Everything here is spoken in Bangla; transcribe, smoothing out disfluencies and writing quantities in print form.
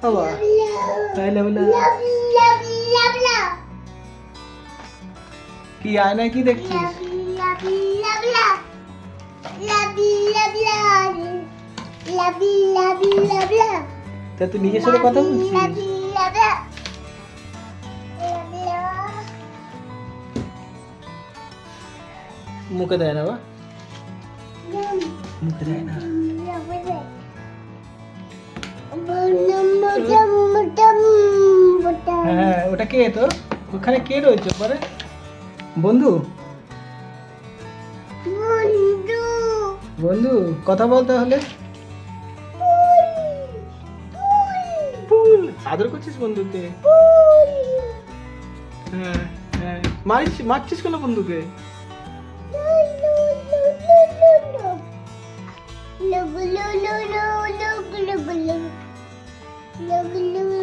বাবা I love you. কি আয়নায় কি দেখছিস? তা তুই নিজের সাথে কথা বলছিস? মুখে দেয় না বা? মুখে দেয় না। হ্যাঁ ওটা কে তোর? ওখানে কে রয়েছে পরে? বন্ধু বন্ধু কথা বল তাহলে। ফুল আদর করছিস বন্ধুকে? হ্যাঁ হ্যাঁ মারছিস কেন বন্ধুকে? Look, look, look, look, look, look, look, look, look, look.